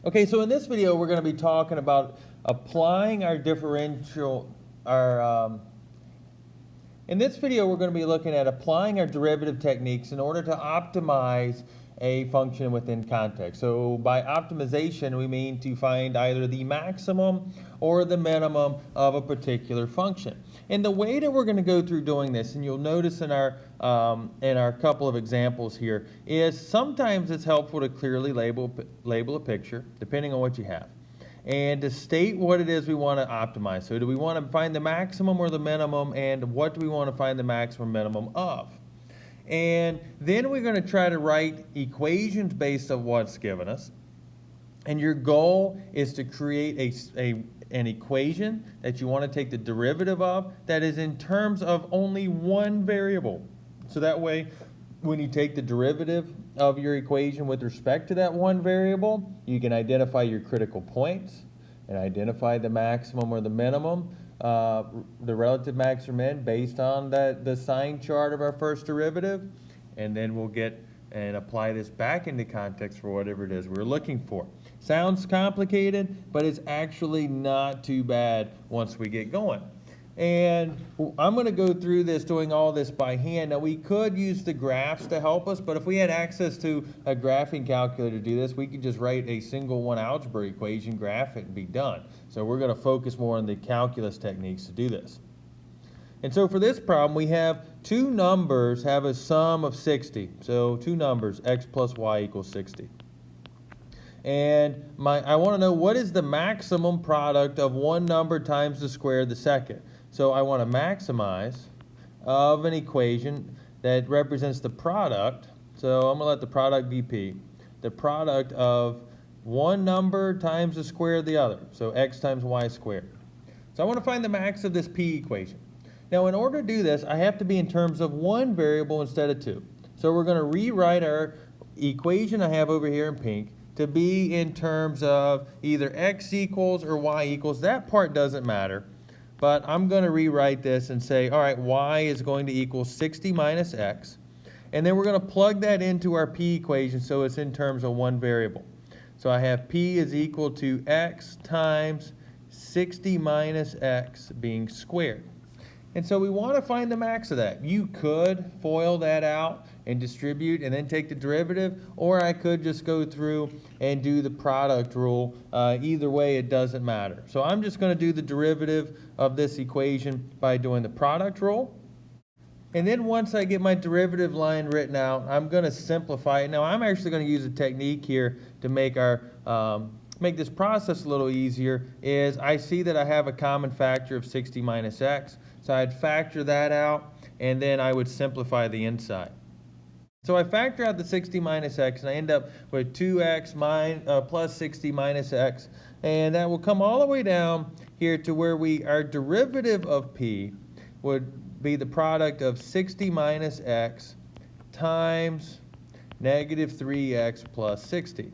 Okay, so in this video, we're going to be talking about applying our differential, in this video, we're going to be looking at applying our derivative techniques in order to optimize a function within context. So by optimization, we mean to find either the maximum or the minimum of a particular function. And the way that we're going to go through doing this, and you'll notice in our couple of examples here, is sometimes it's helpful to clearly label a picture, depending on what you have, and to state what it is we want to optimize. So do we want to find the maximum or the minimum, and what do we want to find the maximum minimum of? And then we're going to try to write equations based on what's given us. And your goal is to create an equation that you want to take the derivative of that is in terms of only one variable. So that way, when you take the derivative of your equation with respect to that one variable, you can identify your critical points and identify the maximum or the minimum, the relative max or min based on the sine chart of our first derivative, and then we'll get and apply this back into context for whatever it is we're looking for. Sounds complicated, but it's actually not too bad once we get going. And I'm going to go through this, doing all this by hand. Now, we could use the graphs to help us, but if we had access to a graphing calculator to do this, we could just write a single one algebra equation, graph it, and be done. So we're going to focus more on the calculus techniques to do this. And so for this problem, we have two numbers have a sum of 60. So two numbers, x plus y equals 60. And I want to know what is the maximum product of one number times the square of the second. So I want to maximize of an equation that represents the product. So I'm going to let the product be p. The product of one number times the square of the other. So x times y squared. So I want to find the max of this p equation. Now, in order to do this, I have to be in terms of one variable instead of two. So we're going to rewrite our equation I have over here in pink to be in terms of either x equals or y equals. That part doesn't matter. But I'm going to rewrite this and say, all right, y is going to equal 60 minus x. And then we're going to plug that into our p equation so it's in terms of one variable. So I have p is equal to x times 60 minus x being squared. And so we want to find the max of that. You could FOIL that out and distribute and then take the derivative, or I could just go through and do the product rule. Either way, it doesn't matter. So I'm just going to do the derivative of this equation by doing the product rule. And then once I get my derivative line written out, I'm going to simplify it. Now I'm actually going to use a technique here to make make this process a little easier. Is I see that I have a common factor of 60 minus x. So I'd factor that out, and then I would simplify the inside. So I factor out the 60 minus x, and I end up with 2x plus 60 minus x. And that will come all the way down here to where our derivative of p would be the product of 60 minus x times negative 3x plus 60.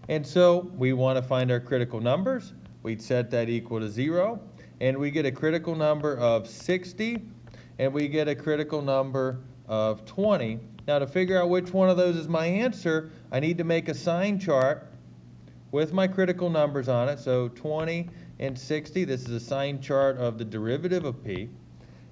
And so we want to find our critical numbers. We'd set that equal to 0. And we get a critical number of 60, and we get a critical number of 20. Now, to figure out which one of those is my answer, I need to make a sine chart with my critical numbers on it. So 20 and 60, this is a sine chart of the derivative of p.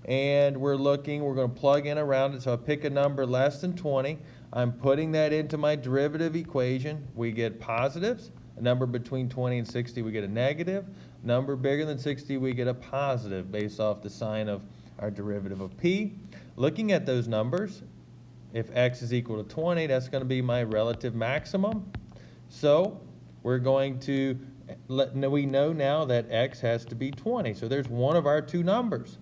And we're going to plug in around it. So I pick a number less than 20. I'm putting that into my derivative equation. We get positives. A number between 20 and 60, we get a negative. Number bigger than 60, we get a positive based off the sign of our derivative of p. Looking at those numbers, if x is equal to 20, that's going to be my relative maximum. So we're going to we know now that x has to be 20. So there's one of our two numbers.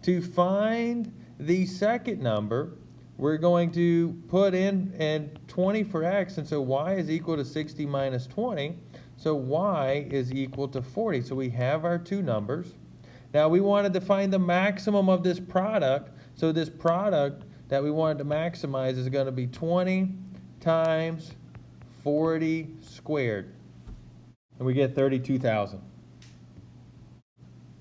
To find the second number, we're going to put in 20 for x, and so y is equal to 60 minus 20. So y is equal to 40. So we have our two numbers. Now we wanted to find the maximum of this product. So this product that we wanted to maximize is going to be 20 times 40 squared. And we get 32,000.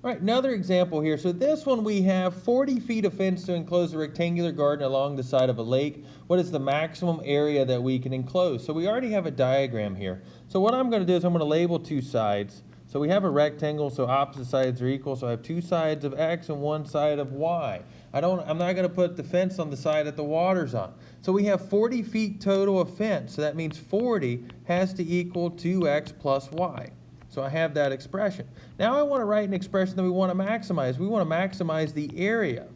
All right, another example here. So this one we have 40 feet of fence to enclose a rectangular garden along the side of a lake. What is the maximum area that we can enclose? So we already have a diagram here. So what I'm going to do is I'm going to label two sides. So we have a rectangle, so opposite sides are equal. So I have two sides of X and one side of Y. I'm not going to put the fence on the side that the water's on. So we have 40 feet total of fence. So that means 40 has to equal 2X plus Y. So I have that expression. Now I want to write an expression that we want to maximize. We want to maximize the area.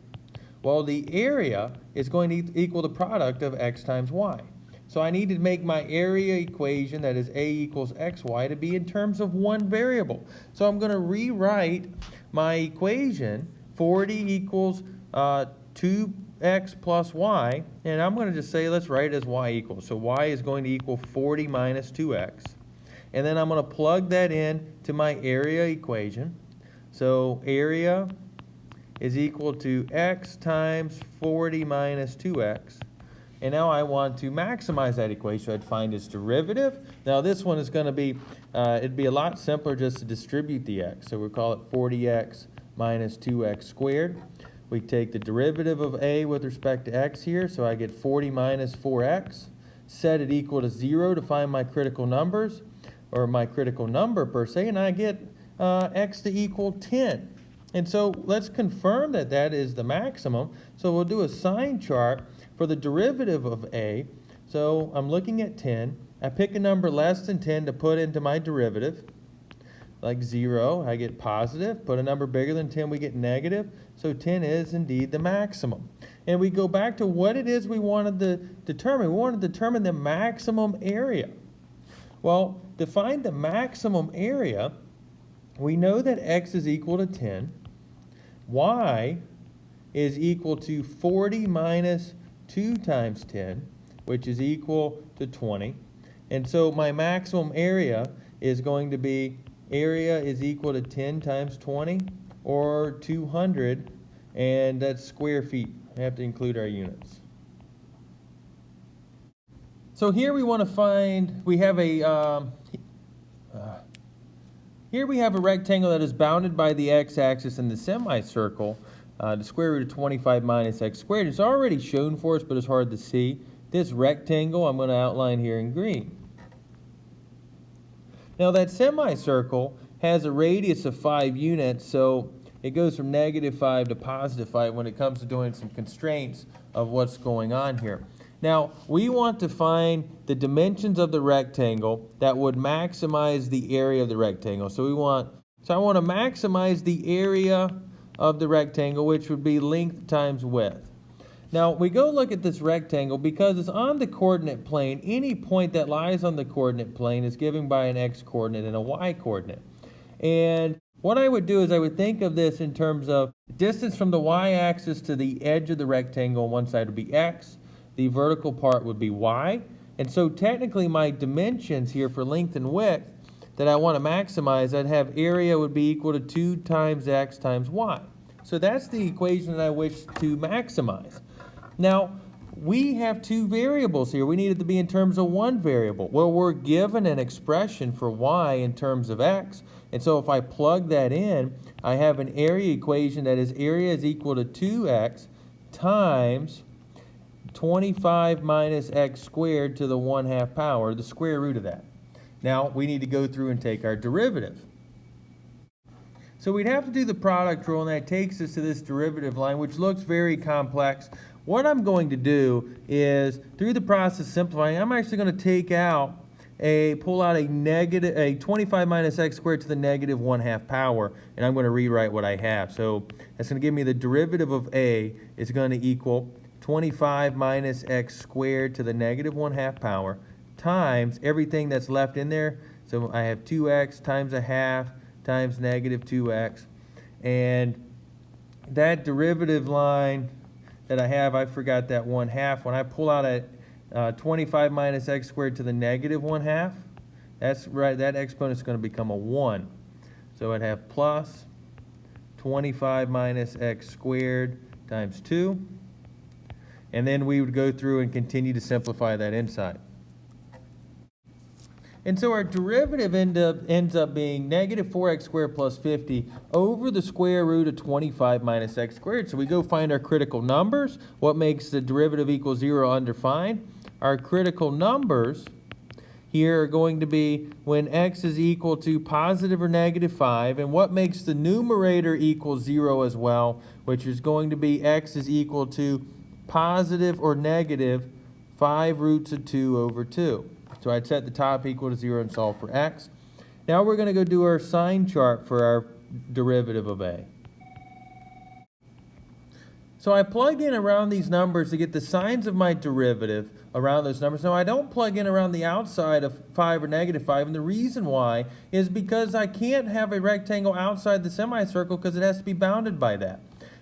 Well, the area is going to equal the product of X times Y. So I need to make my area equation, that is A equals XY, to be in terms of one variable. So I'm going to rewrite my equation, 40 equals 2X plus Y, and I'm going to just say, let's write it as Y equals. So Y is going to equal 40 minus 2X. And then I'm going to plug that in to my area equation. So area is equal to X times 40 minus 2X. And now I want to maximize that equation. So I'd find its derivative. Now this one is going to be, it'd be a lot simpler just to distribute the X. So we'll call it 40X minus 2X squared. We take the derivative of A with respect to X here. So I get 40 minus 4X. Set it equal to 0 to find my critical numbers, or my critical number per se, and I get X to equal 10. And so let's confirm that that is the maximum. So we'll do a sine chart for the derivative of A. So I'm looking at 10. I pick a number less than 10 to put into my derivative, like 0, I get positive. Put a number bigger than 10, we get negative. So 10 is indeed the maximum. And we go back to what it is we wanted to determine. We wanted to determine the maximum area. Well, to find the maximum area, we know that X is equal to 10. Y is equal to 40 minus 2 times 10, which is equal to 20. And so my maximum area is going to be, area is equal to 10 times 20, or 200, and that's square feet. I have to include our units. So here we want to find, we have a, here we have a rectangle that is bounded by the x-axis and the semicircle. The square root of 25 minus x squared. It's already shown for us, but it's hard to see. This rectangle I'm going to outline here in green. Now that semicircle has a radius of 5 units, so it goes from -5 to +5 when it comes to doing some constraints of what's going on here. Now, we want to find the dimensions of the rectangle that would maximize the area of the rectangle. So I want to maximize the area of the rectangle, which would be length times width. Now, we go look at this rectangle because it's on the coordinate plane. Any point that lies on the coordinate plane is given by an x-coordinate and a y-coordinate. And what I would do is I would think of this in terms of distance from the y-axis to the edge of the rectangle. On one side would be x. The vertical part would be y. And so technically my dimensions here for length and width that I want to maximize, I'd have area would be equal to 2 times x times y. So that's the equation that I wish to maximize. Now, we have two variables here. We need it to be in terms of one variable. Well, we're given an expression for y in terms of x. And so if I plug that in, I have an area equation that is area is equal to 2x times 25 minus x squared to the 1/2 power, the square root of that. Now, we need to go through and take our derivative. So we'd have to do the product rule, and that takes us to this derivative line, which looks very complex. What I'm going to do is, through the process of simplifying, I'm actually going to take out pull out a 25 minus x squared to the -1/2 power, and I'm going to rewrite what I have. So that's going to give me the derivative of a is going to equal 25 minus x squared to the -1/2 power times everything that's left in there. So I have 2x times 1/2 times -2x, and that derivative line that I have, I forgot that 1/2. When I pull out a 25 minus x squared to the -1/2, that's right, that exponent is going to become a 1. So I'd have plus 25 minus x squared times 2. And then we would go through and continue to simplify that inside. And so our derivative ends up being negative 4x squared plus 50 over the square root of 25 minus x squared. So we go find our critical numbers. What makes the derivative equal 0 undefined? Our critical numbers here are going to be when x is equal to positive or negative 5. And what makes the numerator equal 0 as well, which is going to be x is equal to positive or negative 5 roots of 2 over 2. So I'd set the top equal to 0 and solve for x. Now we're going to go do our sine chart for our derivative of a. So I plugged in around these numbers to get the signs of my derivative around those numbers. Now I don't plug in around the outside of 5 or negative 5, and the reason why is because I can't have a rectangle outside the semicircle because it has to be bounded by that.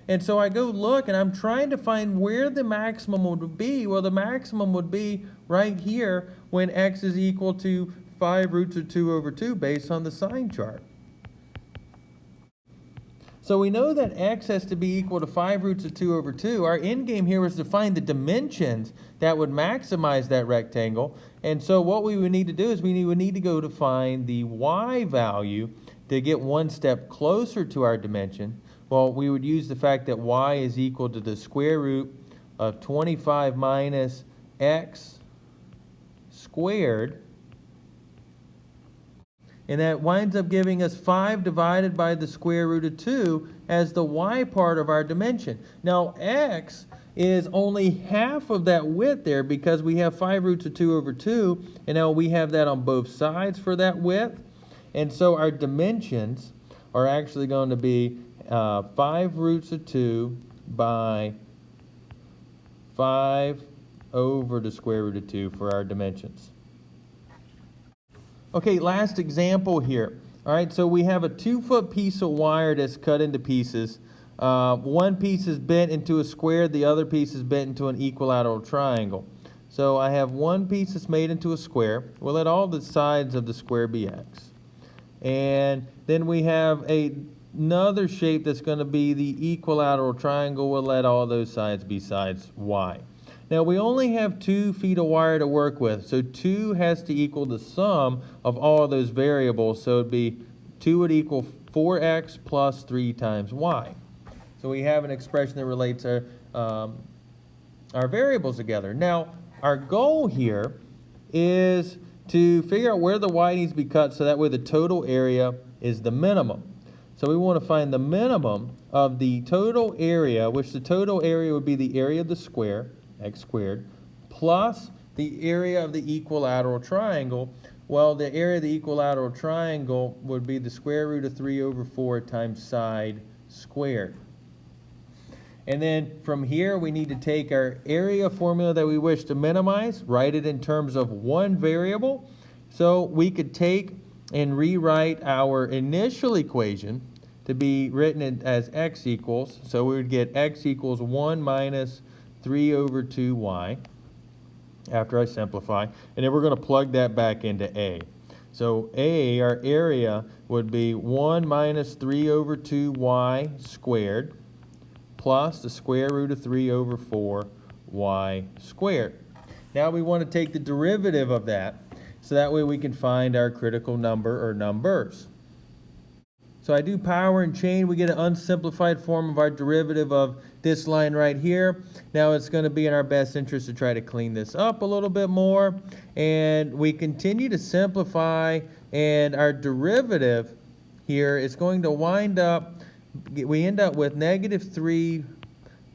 And so I go look and I'm trying to find where the maximum would be. Well, the maximum would be right here when x is equal to 5 roots of 2 over 2 based on the sine chart. So we know that x has to be equal to 5 roots of 2 over 2. Our end game here was to find the dimensions that would maximize that rectangle. And so what we would need to do is we would need to go to find the y value to get one step closer to our dimension. Well, we would use the fact that y is equal to the square root of 25 minus x squared. And that winds up giving us 5 divided by the square root of 2 as the y part of our dimension. Now, x is only half of that width there because we have 5 roots of 2 over 2. And now we have that on both sides for that width. And so our dimensions are actually going to be 5 roots of 2 by 5 over the square root of 2 for our dimensions. Okay, last example here. All right, so we have a 2-foot piece of wire that's cut into pieces. One piece is bent into a square, the other piece is bent into an equilateral triangle. So I have one piece that's made into a square. We'll let all the sides of the square be x. And then we have another shape that's going to be the equilateral triangle. We'll let all those sides be sides y. Now we only have 2 feet of wire to work with, so 2 has to equal the sum of all of those variables. So it'd be 2 would equal 4x plus 3 times y. So we have an expression that relates our variables together. Now our goal here is to figure out where the y needs to be cut so that way the total area is the minimum. So we want to find the minimum of the total area, which the total area would be the area of the square, x squared, plus the area of the equilateral triangle. Well, the area of the equilateral triangle would be the square root of 3 over 4 times side squared. And then from here, we need to take our area formula that we wish to minimize, write it in terms of one variable. So we could take and rewrite our initial equation to be written as x equals. So we would get x equals 1 minus 3 over 2y after I simplify. And then we're going to plug that back into a. So a, our area, would be 1 minus 3 over 2y squared plus the square root of 3 over 4y squared. Now we want to take the derivative of that, so that way we can find our critical number or numbers. So I do power and chain, we get an unsimplified form of our derivative of this line right here. Now it's going to be in our best interest to try to clean this up a little bit more. And we continue to simplify, and our derivative here is going to wind up, we end up with negative 3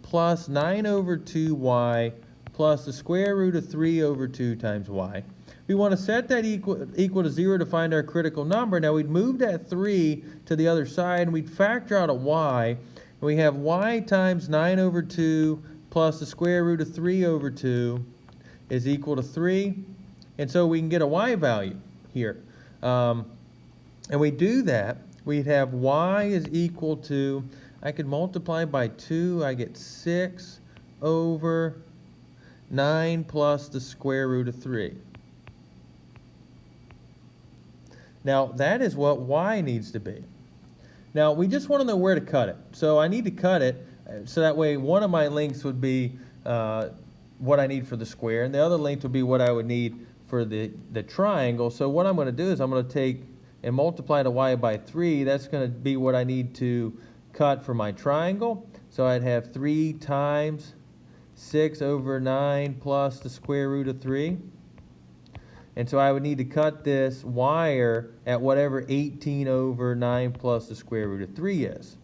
plus 9 over 2y plus the square root of 3 over 2 times y. We want to set that equal to 0 to find our critical number. Now we'd move that 3 to the other side, and we'd factor out a y. And we have y times 9 over 2 plus the square root of 3 over 2 is equal to 3. And so we can get a y value here. And we do that. We'd have y is equal to, I could multiply by 2. I get 6 over 9 plus the square root of 3. Now, that is what y needs to be. Now, we just want to know where to cut it. So I need to cut it so that way one of my lengths would be what I need for the square, and the other length would be what I would need for the triangle. So what I'm going to do is I'm going to take and multiply the y by 3. That's going to be what I need to cut for my triangle. So I'd have 3 times 6 over 9 plus the square root of 3. And so I would need to cut this wire at whatever 18 over 9 plus the square root of 3 is.